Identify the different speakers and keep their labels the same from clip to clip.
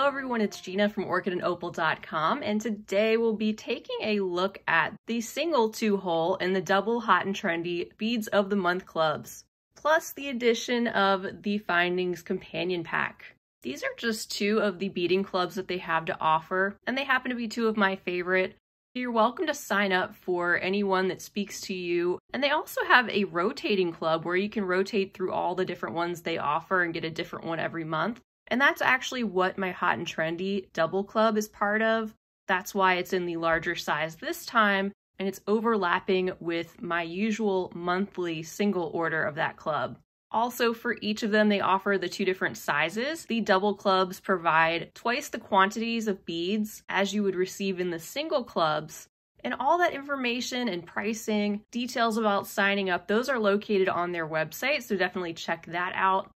Speaker 1: Hello everyone, it's Gina from orchidandopal.com, and today we'll be taking a look at the single 2-hole and the double hot and trendy Beads of the Month clubs, plus the addition of the Findings companion pack. These are just two of the beading clubs that they have to offer, and they happen to be two of my favorite. You're welcome to sign up for any one that speaks to you, and they also have a rotating club where you can rotate through all the different ones they offer and get a different one every month. And that's actually what my Hot and Trendy double club is part of. That's why it's in the larger size this time, and it's overlapping with my usual monthly single order of that club. Also, for each of them, they offer the two different sizes. The double clubs provide twice the quantities of beads as you would receive in the single clubs. And all that information and pricing, details about signing up, those are located on their website, so definitely check that out.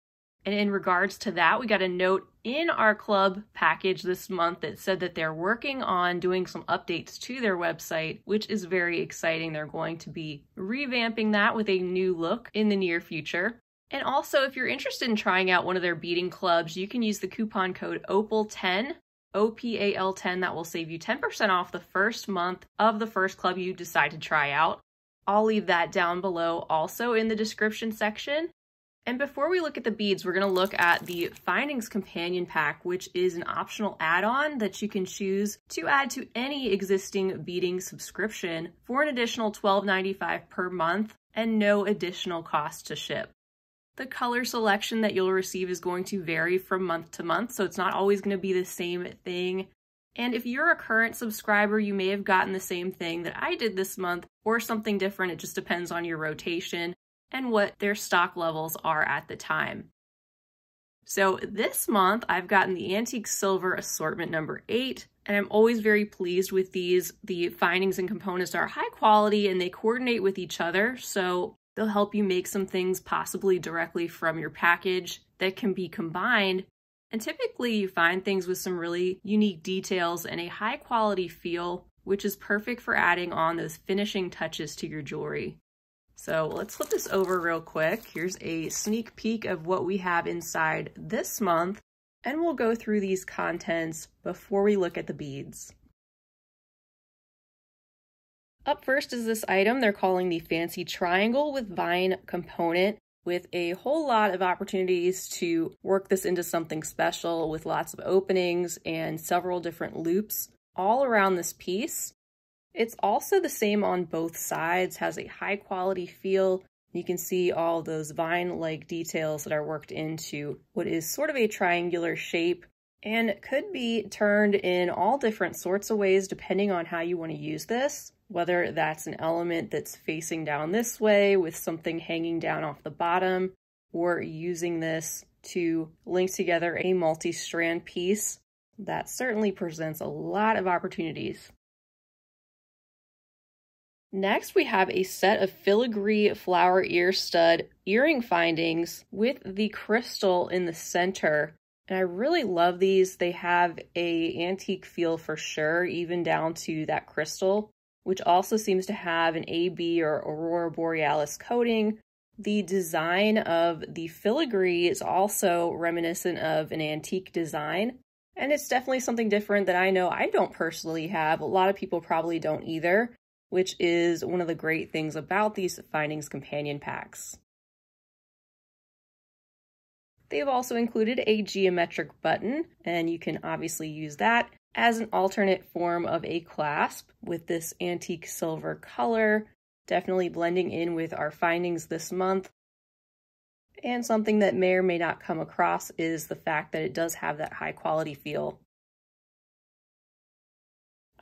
Speaker 1: And in regards to that, we got a note in our club package this month that said that they're working on doing some updates to their website, which is very exciting. They're going to be revamping that with a new look in the near future. And also, if you're interested in trying out one of their beading clubs, you can use the coupon code OPAL10, OPAL10. That will save you 10% off the first month of the first club you decide to try out. I'll leave that down below also in the description section. And before we look at the beads, we're going to look at the Findings companion pack, which is an optional add-on that you can choose to add to any existing beading subscription for an additional $12.95 per month and no additional cost to ship. The color selection that you'll receive is going to vary from month to month, so it's not always going to be the same thing. And if you're a current subscriber, you may have gotten the same thing that I did this month or something different. It just depends on your rotation and what their stock levels are at the time. So this month, I've gotten the Antique Silver Assortment number 8, and I'm always very pleased with these. The findings and components are high quality and they coordinate with each other, so they'll help you make some things possibly directly from your package that can be combined. And typically you find things with some really unique details and a high quality feel, which is perfect for adding on those finishing touches to your jewelry. So let's flip this over real quick. Here's a sneak peek of what we have inside this month, and we'll go through these contents before we look at the beads. Up first is this item they're calling the Fancy Triangle with Vine component, with a whole lot of opportunities to work this into something special with lots of openings and several different loops all around this piece. It's also the same on both sides, has a high quality feel. You can see all those vine-like details that are worked into what is sort of a triangular shape and could be turned in all different sorts of ways depending on how you want to use this, whether that's an element that's facing down this way with something hanging down off the bottom, or using this to link together a multi-strand piece. That certainly presents a lot of opportunities. Next, we have a set of filigree flower ear stud earring findings with the crystal in the center. And I really love these. They have an antique feel for sure, even down to that crystal, which also seems to have an AB or Aurora Borealis coating. The design of the filigree is also reminiscent of an antique design. And it's definitely something different that I know I don't personally have. A lot of people probably don't either, which is one of the great things about these Findings companion packs. They've also included a geometric button, and you can obviously use that as an alternate form of a clasp with this antique silver color, definitely blending in with our findings this month. And something that may or may not come across is the fact that it does have that high quality feel.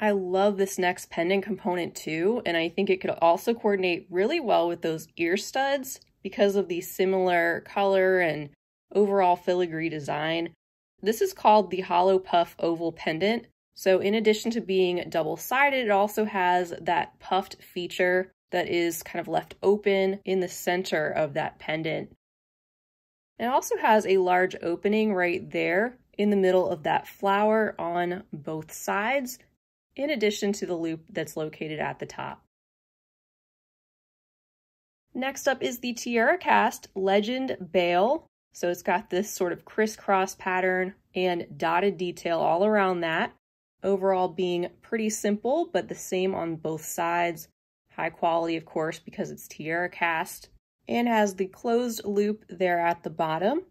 Speaker 1: I love this next pendant component too, and I think it could also coordinate really well with those ear studs because of the similar color and overall filigree design. This is called the Hollow Puff Oval Pendant. So in addition to being double-sided, it also has that puffed feature that is kind of left open in the center of that pendant. It also has a large opening right there in the middle of that flower on both sides, in addition to the loop that's located at the top. Next up is the Tiara Cast Legend Bail. So it's got this sort of crisscross pattern and dotted detail all around that. Overall being pretty simple, but the same on both sides. High quality, of course, because it's tiara cast, and has the closed loop there at the bottom.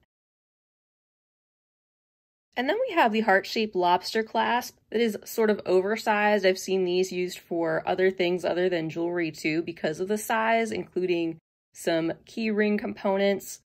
Speaker 1: And then we have the heart-shaped lobster clasp that is sort of oversized. I've seen these used for other things other than jewelry too because of the size, including some key ring components.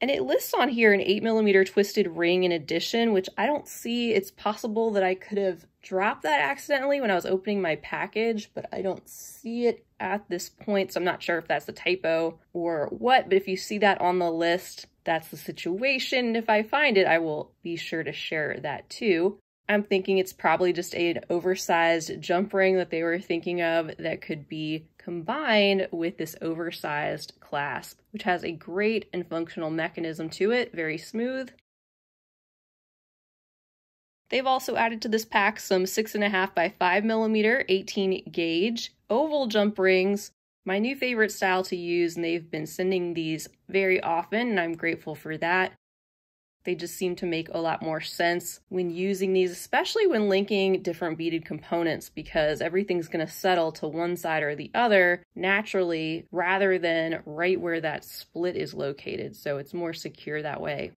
Speaker 1: And it lists on here an 8mm twisted ring in addition, which I don't see. It's possible that I could have dropped that accidentally when I was opening my package, but I don't see it at this point, so I'm not sure if that's a typo or what, but if you see that on the list, that's the situation. If I find it, I will be sure to share that too. I'm thinking it's probably just an oversized jump ring that they were thinking of that could be combined with this oversized clasp, which has a great and functional mechanism to it, very smooth. They've also added to this pack some 6.5 by 5mm 18 gauge oval jump rings, my new favorite style to use, and they've been sending these very often, and I'm grateful for that. They just seem to make a lot more sense when using these, especially when linking different beaded components, because everything's going to settle to one side or the other naturally rather than right where that split is located, so it's more secure that way.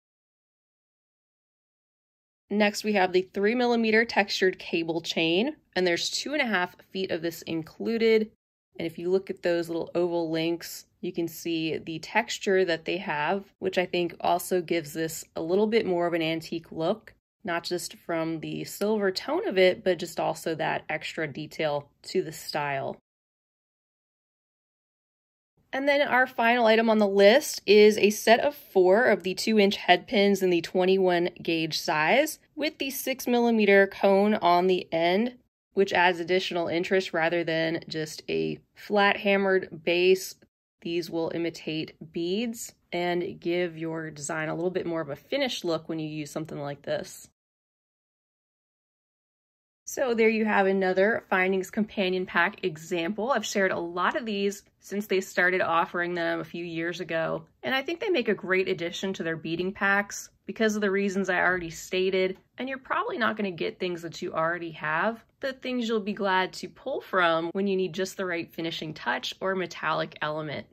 Speaker 1: Next, we have the 3mm textured cable chain, and there's 2.5 feet of this included. And if you look at those little oval links, you can see the texture that they have, which I think also gives this a little bit more of an antique look, not just from the silver tone of it, but just also that extra detail to the style. And then our final item on the list is a set of 4 of the 2-inch head pins in the 21 gauge size with the 6mm cone on the end, which adds additional interest rather than just a flat hammered base. These will imitate beads and give your design a little bit more of a finished look when you use something like this. So there you have another Findings Companion Pack example. I've shared a lot of these since they started offering them a few years ago, and I think they make a great addition to their beading packs because of the reasons I already stated, and you're probably not going to get things that you already have, but things you'll be glad to pull from when you need just the right finishing touch or metallic element.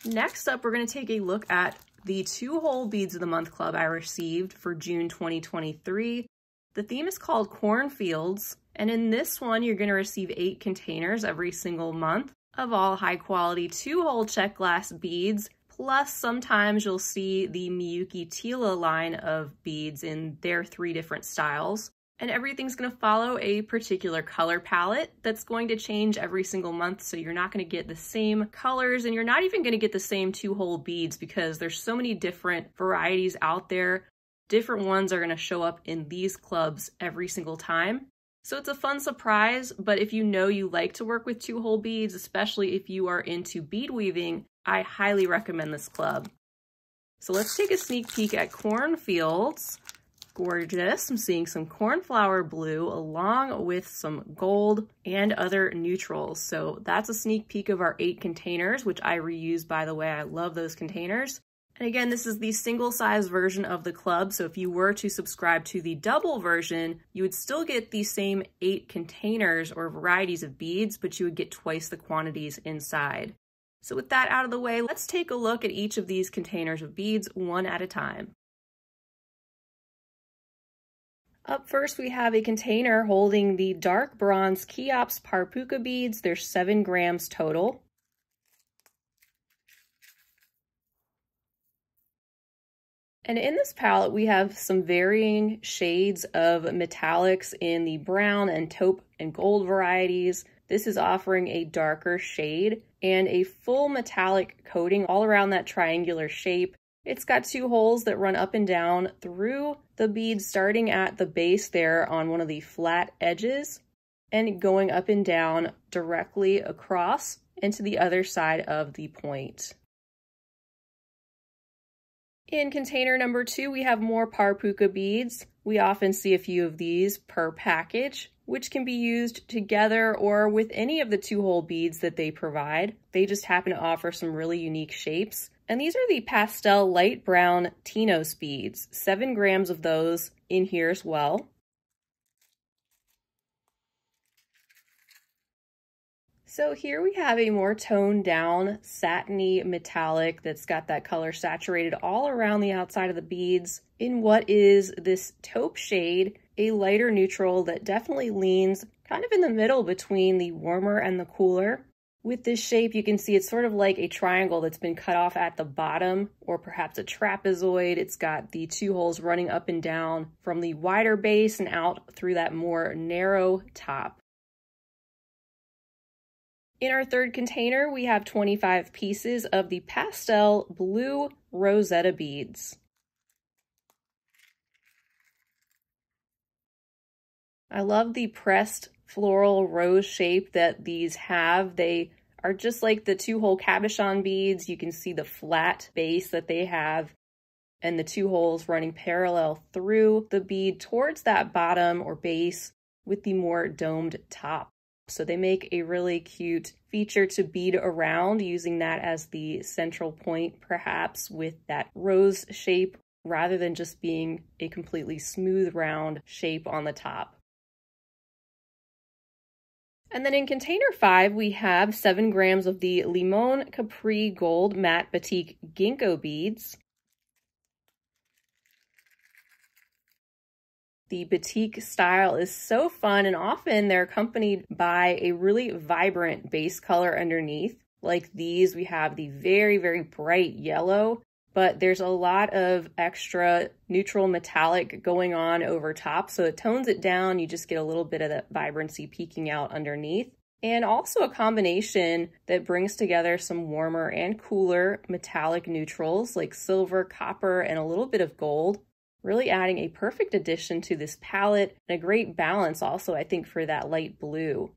Speaker 1: Next up, we're going to take a look at the 2-hole Beads of the Month Club I received for June 2023. The theme is called Cornfields, and in this one, you're going to receive 8 containers every single month of all high-quality 2-hole check glass beads, plus sometimes you'll see the Miyuki Tila line of beads in their 3 different styles. And everything's going to follow a particular color palette that's going to change every single month, so you're not going to get the same colors, and you're not even going to get the same 2-hole beads because there's so many different varieties out there. Different ones are going to show up in these clubs every single time. So it's a fun surprise, but if you know you like to work with 2-hole beads, especially if you are into bead weaving, I highly recommend this club. So let's take a sneak peek at Cornfields. Gorgeous. I'm seeing some cornflower blue along with some gold and other neutrals. So that's a sneak peek of our 8 containers, which I reuse, by the way. I love those containers. And again, this is the single size version of the club, so if you were to subscribe to the double version, you would still get the same 8 containers or varieties of beads, but you would get twice the quantities inside. So with that out of the way, let's take a look at each of these containers of beads one at a time. Up first, we have a container holding the dark bronze Cheops Parpuka beads. There's 7 grams total. And in this palette, we have some varying shades of metallics in the brown and taupe and gold varieties. This is offering a darker shade and a full metallic coating all around that triangular shape. It's got 2 holes that run up and down through the bead, starting at the base there on one of the flat edges and going up and down directly across into the other side of the point. In container number 2, we have more parpuka beads. We often see a few of these per package, which can be used together or with any of the 2-hole beads that they provide. They just happen to offer some really unique shapes. And these are the pastel light brown Tinos beads, 7 grams of those in here as well. So here we have a more toned down satiny metallic that's got that color saturated all around the outside of the beads in what is this taupe shade, a lighter neutral that definitely leans kind of in the middle between the warmer and the cooler. With this shape, you can see it's sort of like a triangle that's been cut off at the bottom, or perhaps a trapezoid. It's got the 2 holes running up and down from the wider base and out through that more narrow top. In our third container, we have 25 pieces of the pastel blue Rosetta beads. I love the pressed floral rose shape that these have. They are just like the 2-hole cabochon beads. You can see the flat base that they have and the 2 holes running parallel through the bead towards that bottom or base with the more domed top. So they make a really cute feature to bead around, using that as the central point, perhaps with that rose shape, rather than just being a completely smooth round shape on the top. And then in container 5, we have 7 grams of the Limon Capri Gold Matte Batik Ginkgo beads. The batik style is so fun, and often they're accompanied by a really vibrant base color underneath. Like these, we have the very, very bright yellow, but there's a lot of extra neutral metallic going on over top, so it tones it down. You just get a little bit of that vibrancy peeking out underneath. And also a combination that brings together some warmer and cooler metallic neutrals like silver, copper, and a little bit of gold. Really adding a perfect addition to this palette and a great balance also, I think, for that light blue.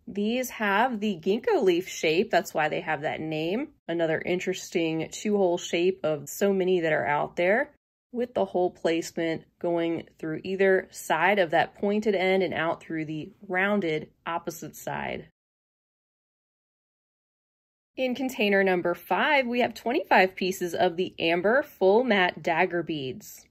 Speaker 1: These have the ginkgo leaf shape, that's why they have that name. Another interesting 2-hole shape of so many that are out there, with the hole placement going through either side of that pointed end and out through the rounded opposite side. In container number 5, we have 25 pieces of the amber full matte dagger beads.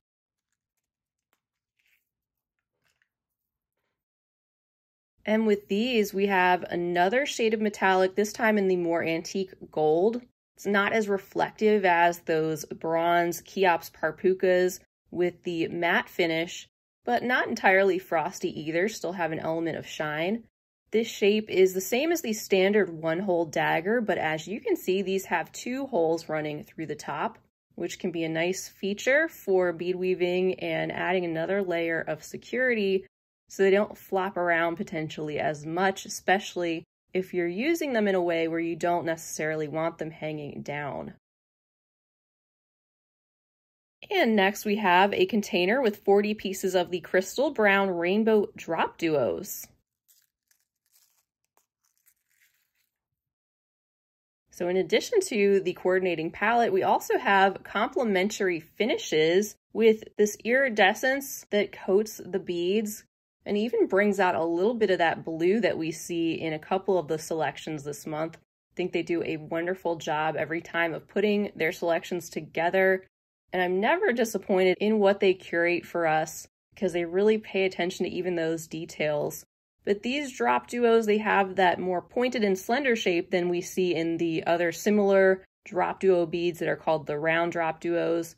Speaker 1: And with these, we have another shade of metallic, this time in the more antique gold. It's not as reflective as those bronze Cheops parpukas with the matte finish, but not entirely frosty either, still have an element of shine. This shape is the same as the standard 1-hole dagger, but as you can see, these have 2 holes running through the top, which can be a nice feature for bead weaving and adding another layer of security so they don't flop around potentially as much, especially if you're using them in a way where you don't necessarily want them hanging down. And next we have a container with 40 pieces of the crystal brown rainbow drop duos. So in addition to the coordinating palette, we also have complementary finishes with this iridescence that coats the beads and even brings out a little bit of that blue that we see in a couple of the selections this month. I think they do a wonderful job every time of putting their selections together, and I'm never disappointed in what they curate for us because they really pay attention to even those details. But these drop duos, they have that more pointed and slender shape than we see in the other similar drop duo beads that are called the round drop duos.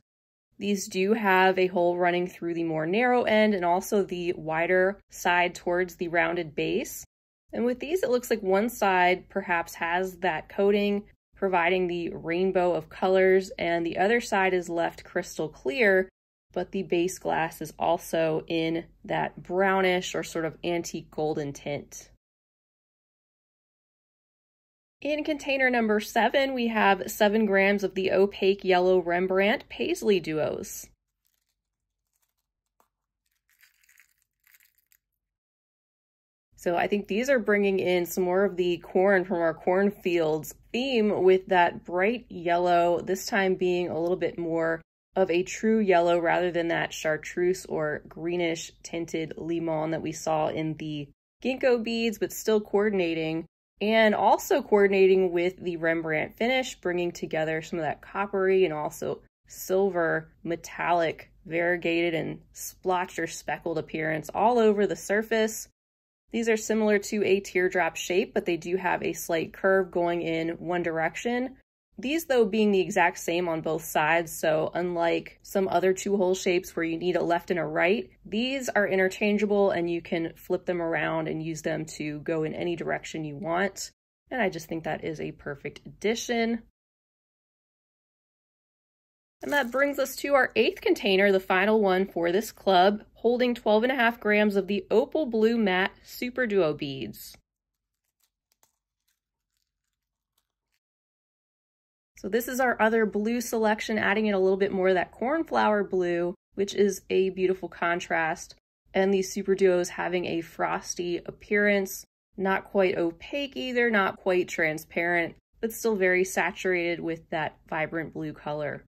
Speaker 1: These do have a hole running through the more narrow end and also the wider side towards the rounded base. And with these, it looks like one side perhaps has that coating, providing the rainbow of colors, and the other side is left crystal clear, but the base glass is also in that brownish or sort of antique golden tint. In container number 7, we have 7 grams of the opaque yellow Rembrandt Paisley duos. So I think these are bringing in some more of the corn from our Cornfields theme with that bright yellow, this time being a little bit more of a true yellow rather than that chartreuse or greenish tinted limon that we saw in the ginkgo beads, but still coordinating. And also coordinating with the Rembrandt finish, bringing together some of that coppery and also silver metallic variegated and splotched or speckled appearance all over the surface. These are similar to a teardrop shape, but they do have a slight curve going in one direction. These, though, being the exact same on both sides, so unlike some other two-hole shapes where you need a left and a right, these are interchangeable and you can flip them around and use them to go in any direction you want. And I just think that is a perfect addition. And that brings us to our 8th container, the final one for this club, holding 12.5 grams of the Opal Blue Matte Super Duo beads. So this is our other blue selection, adding in a little bit more of that cornflower blue, which is a beautiful contrast. And these Super Duos having a frosty appearance, not quite opaque either, not quite transparent, but still very saturated with that vibrant blue color.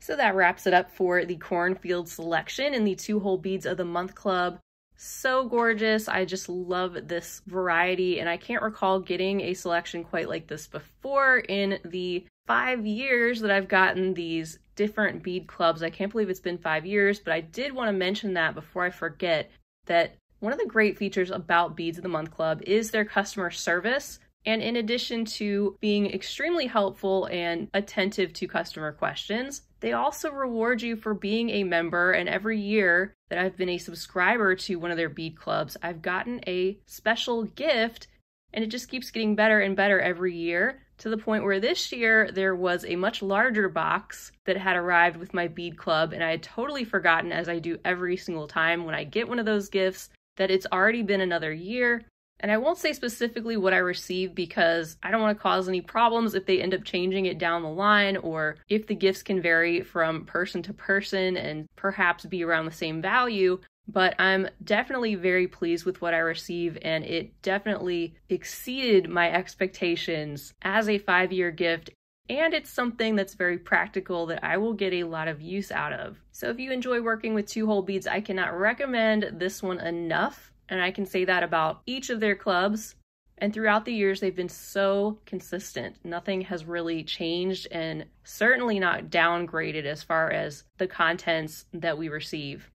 Speaker 1: So that wraps it up for the Cornfield selection in the 2-hole Beads of the Month Club. So gorgeous. I just love this variety, and I can't recall getting a selection quite like this before in the 5 years that I've gotten these different bead clubs. I can't believe it's been 5 years, but I did want to mention that before I forget, that one of the great features about Beads of the Month Club is their customer service. And in addition to being extremely helpful and attentive to customer questions, they also reward you for being a member. And every year that I've been a subscriber to one of their bead clubs, I've gotten a special gift, and it just keeps getting better and better every year, to the point where this year there was a much larger box that had arrived with my bead club, and I had totally forgotten, as I do every single time when I get one of those gifts, that it's already been another year. And I won't say specifically what I received because I don't want to cause any problems if they end up changing it down the line, or if the gifts can vary from person to person and perhaps be around the same value. But I'm definitely very pleased with what I received, and it definitely exceeded my expectations as a 5-year gift. And it's something that's very practical that I will get a lot of use out of. So if you enjoy working with 2-hole beads, I cannot recommend this one enough. And I can say that about each of their clubs. And throughout the years, they've been so consistent. Nothing has really changed, and certainly not downgraded as far as the contents that we receive.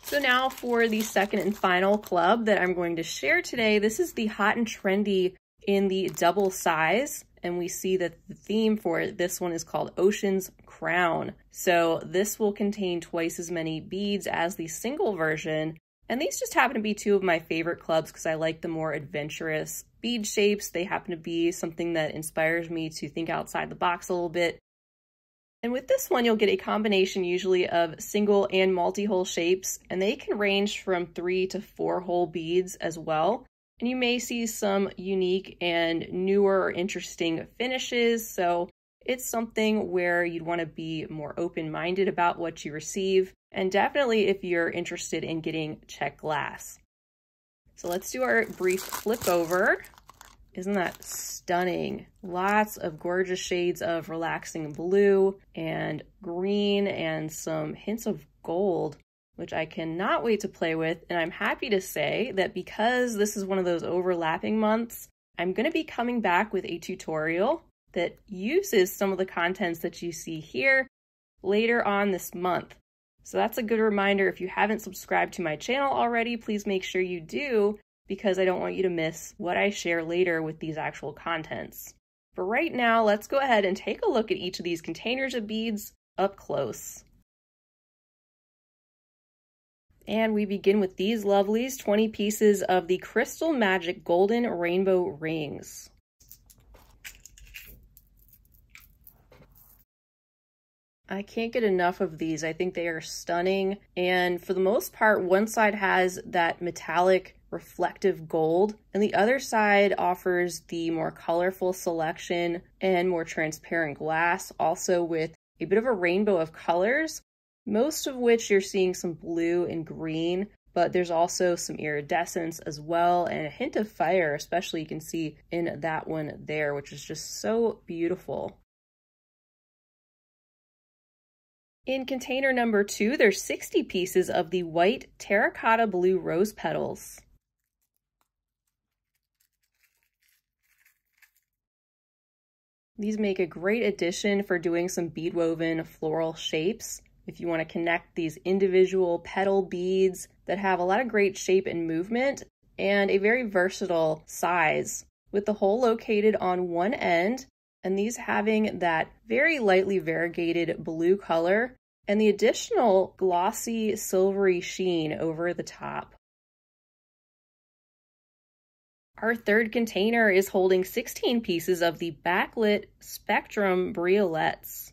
Speaker 1: So now for the second and final club that I'm going to share today. This is the Hot and Trendy in the double size. And we see that the theme for this one is called Ocean's Crown. So this will contain twice as many beads as the single version. And these just happen to be 2 of my favorite clubs because I like the more adventurous bead shapes. They happen to be something that inspires me to think outside the box a little bit. And with this one, you'll get a combination usually of single and multi-hole shapes, and they can range from 3 to 4-hole beads as well. And you may see some unique and newer or interesting finishes. So it's something where you'd want to be more open-minded about what you receive. And definitely if you're interested in getting check glass. So let's do our brief flip over. Isn't that stunning? Lots of gorgeous shades of relaxing blue and green and some hints of gold, which I cannot wait to play with. And I'm happy to say that because this is one of those overlapping months, I'm going to be coming back with a tutorial that uses some of the contents that you see here later on this month. So that's a good reminder. If you haven't subscribed to my channel already, please make sure you do, because I don't want you to miss what I share later with these actual contents. But right now, let's go ahead and take a look at each of these containers of beads up close. And we begin with these lovelies, 20 pieces of the Crystal Magic Golden Rainbow Rings. I can't get enough of these. I think they are stunning. And for the most part, one side has that metallic reflective gold, and the other side offers the more colorful selection and more transparent glass, also with a bit of a rainbow of colors, most of which you're seeing some blue and green, but there's also some iridescence as well and a hint of fire, especially you can see in that one there, which is just so beautiful. In container number 2, there's 60 pieces of the white terracotta blue rose petals. These make a great addition for doing some bead woven floral shapes. If you want to connect these individual petal beads that have a lot of great shape and movement and a very versatile size, with the hole located on one end and these having that very lightly variegated blue color and the additional glossy silvery sheen over the top. Our third container is holding 16 pieces of the Backlit Spectrum Briolettes.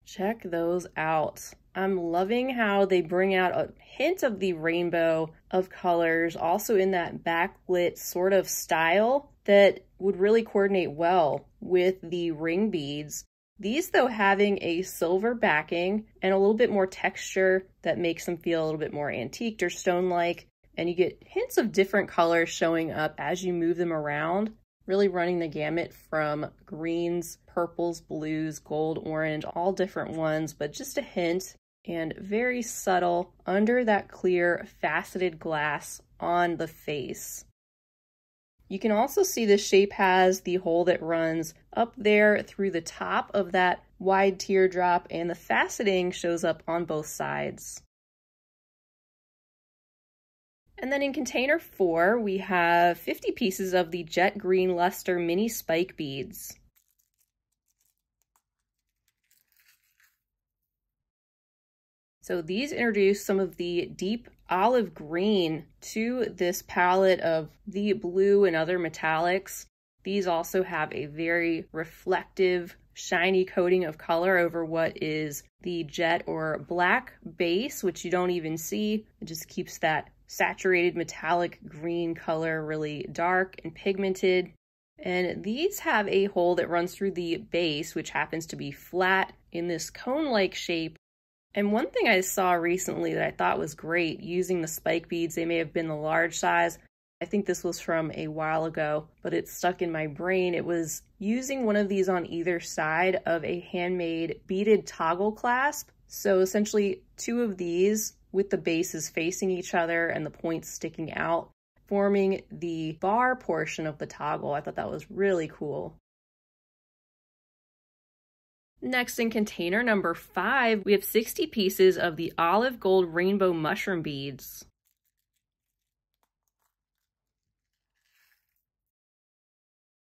Speaker 1: Check those out. I'm loving how they bring out a hint of the rainbow of colors, also in that backlit sort of style that would really coordinate well with the ring beads. These, though, having a silver backing and a little bit more texture that makes them feel a little bit more antiqued or stone-like, and you get hints of different colors showing up as you move them around, really running the gamut from greens, purples, blues, gold, orange, all different ones, but just a hint and very subtle under that clear faceted glass on the face. You can also see the shape has the hole that runs up there through the top of that wide teardrop, and the faceting shows up on both sides. And then in container 4, we have 50 pieces of the jet green luster mini spike beads. So these introduce some of the deep olive green to this palette of the blue and other metallics. These also have a very reflective, shiny coating of color over what is the jet or black base, which you don't even see. It just keeps that saturated metallic green color really dark and pigmented. And these have a hole that runs through the base, which happens to be flat in this cone-like shape. And one thing I saw recently that I thought was great, using the spike beads, they may have been the large size. I think this was from a while ago, but it stuck in my brain. It was using one of these on either side of a handmade beaded toggle clasp. So essentially 2 of these with the bases facing each other and the points sticking out, forming the bar portion of the toggle. I thought that was really cool. Next, in container number 5, we have 60 pieces of the olive gold rainbow mushroom beads.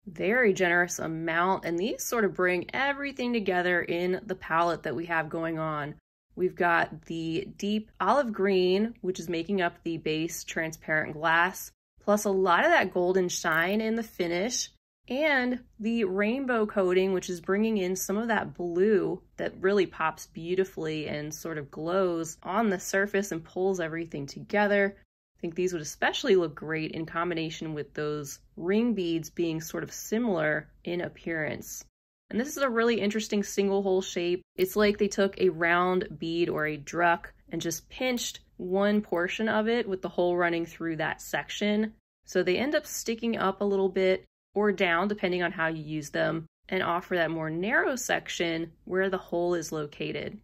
Speaker 1: Very generous amount, and these sort of bring everything together in the palette that we have going on. We've got the deep olive green, which is making up the base transparent glass, plus a lot of that golden shine in the finish, and the rainbow coating, which is bringing in some of that blue that really pops beautifully and sort of glows on the surface and pulls everything together. I think these would especially look great in combination with those ring beads being sort of similar in appearance. And this is a really interesting single hole shape. It's like they took a round bead or a druck and just pinched one portion of it with the hole running through that section. So they end up sticking up a little bit or down depending on how you use them, and offer that more narrow section where the hole is located.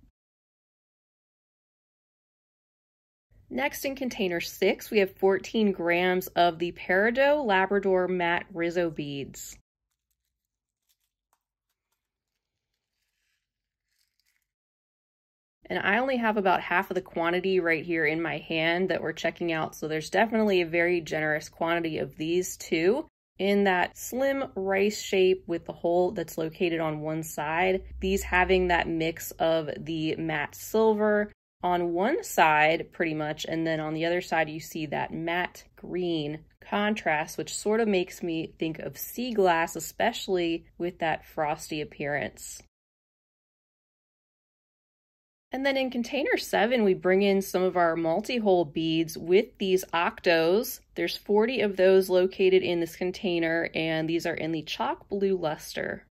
Speaker 1: Next, in container 6, we have 14 grams of the Peridot Labrador matte Rizzo beads. And I only have about half of the quantity right here in my hand that we're checking out, so there's definitely a very generous quantity of these too. In that slim rice shape with the hole that's located on one side, these having that mix of the matte silver on one side pretty much, and then on the other side you see that matte green contrast, which sort of makes me think of sea glass, especially with that frosty appearance. And then in container 7, we bring in some of our multi-hole beads with these octos. There's 40 of those located in this container, and these are in the chalk blue luster.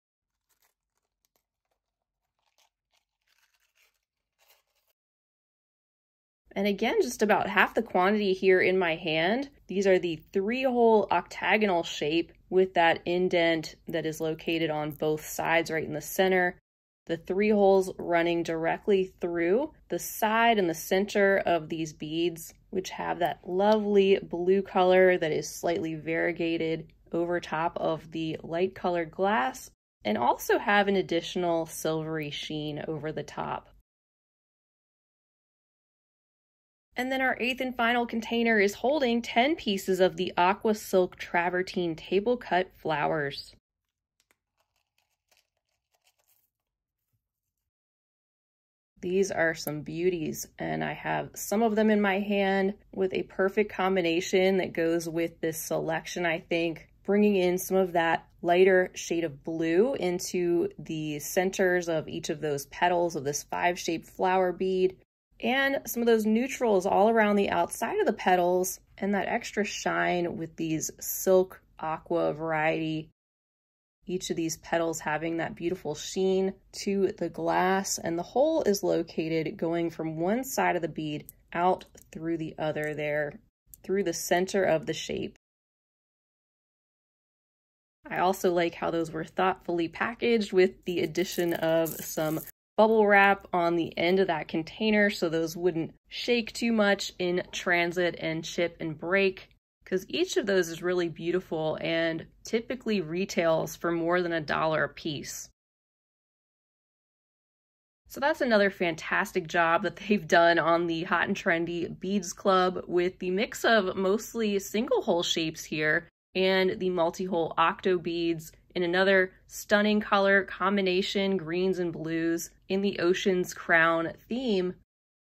Speaker 1: And again, just about half the quantity here in my hand. These are the 3-hole octagonal shape with that indent that is located on both sides right in the center. The 3 holes running directly through the side and the center of these beads, which have that lovely blue color that is slightly variegated over top of the light colored glass, and also have an additional silvery sheen over the top. And then our 8th and final container is holding 10 pieces of the Aqua Silk Travertine table cut flowers. These are some beauties, and I have some of them in my hand with a perfect combination that goes with this selection, I think, bringing in some of that lighter shade of blue into the centers of each of those petals of this 5-shaped flower bead, and some of those neutrals all around the outside of the petals, and that extra shine with these silk aqua variety. Each of these petals having that beautiful sheen to the glass, and the hole is located going from one side of the bead out through the other there, through the center of the shape. I also like how those were thoughtfully packaged with the addition of some bubble wrap on the end of that container so those wouldn't shake too much in transit and chip and break, because each of those is really beautiful and typically retails for more than $1 a piece. So that's another fantastic job that they've done on the Hot and Trendy Beads Club with the mix of mostly single hole shapes here and the multi-hole octo beads in another stunning color combination, greens and blues, in the Ocean's Crown theme.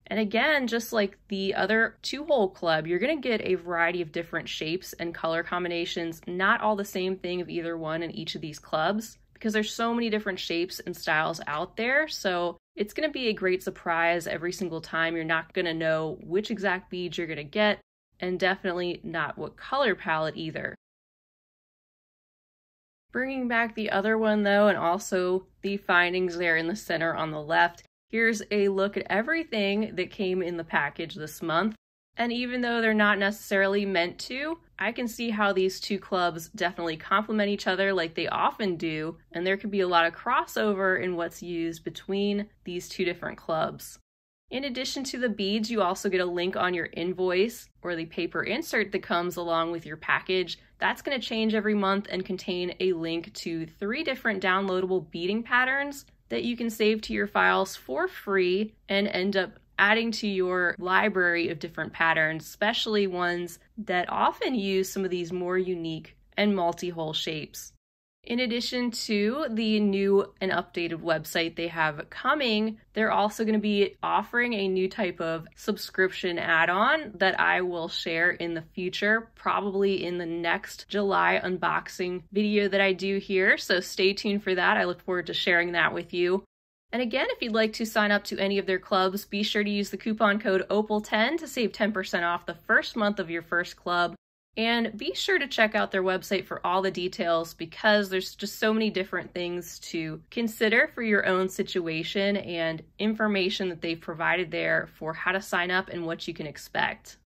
Speaker 1: And again, just like the other 2-hole club, you're going to get a variety of different shapes and color combinations, not all the same thing of either one in each of these clubs, because there's so many different shapes and styles out there. So it's going to be a great surprise every single time. You're not going to know which exact beads you're going to get, and definitely not what color palette either. Bringing back the other one though, and also the findings there in the center on the left, here's a look at everything that came in the package this month. And even though they're not necessarily meant to, I can see how these 2 clubs definitely complement each other like they often do, and there could be a lot of crossover in what's used between these 2 different clubs. In addition to the beads, you also get a link on your invoice or the paper insert that comes along with your package. That's going to change every month and contain a link to 3 different downloadable beading patterns that you can save to your files for free and end up adding to your library of different patterns, especially ones that often use some of these more unique and multi-hole shapes. In addition to the new and updated website they have coming, they're also going to be offering a new type of subscription add-on that I will share in the future, probably in the next July unboxing video that I do here. So stay tuned for that. I look forward to sharing that with you. And again, if you'd like to sign up to any of their clubs, be sure to use the coupon code OPAL10 to save 10% off the first month of your first club. And be sure to check out their website for all the details, because there's just so many different things to consider for your own situation and information that they've provided there for how to sign up and what you can expect.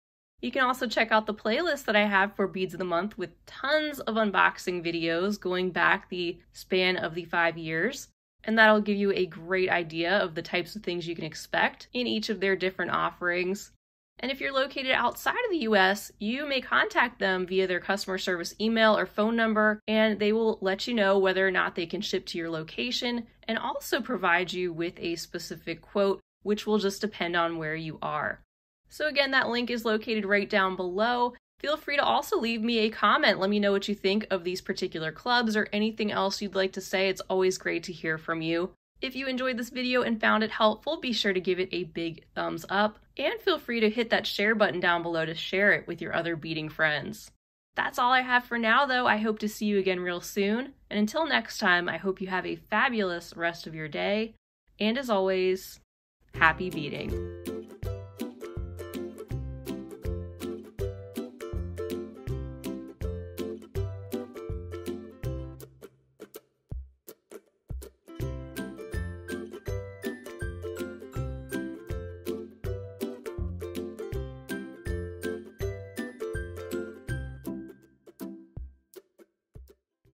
Speaker 1: You can also check out the playlist that I have for Beads of the Month with tons of unboxing videos going back the span of the 5 years. And that'll give you a great idea of the types of things you can expect in each of their different offerings. And if you're located outside of the US, you may contact them via their customer service email or phone number, and they will let you know whether or not they can ship to your location and also provide you with a specific quote, which will just depend on where you are. So again, that link is located right down below. Feel free to also leave me a comment. Let me know what you think of these particular clubs or anything else you'd like to say. It's always great to hear from you. If you enjoyed this video and found it helpful, be sure to give it a big thumbs up, and feel free to hit that share button down below to share it with your other beading friends. That's all I have for now though. I hope to see you again real soon, and until next time, I hope you have a fabulous rest of your day, and as always, happy beading.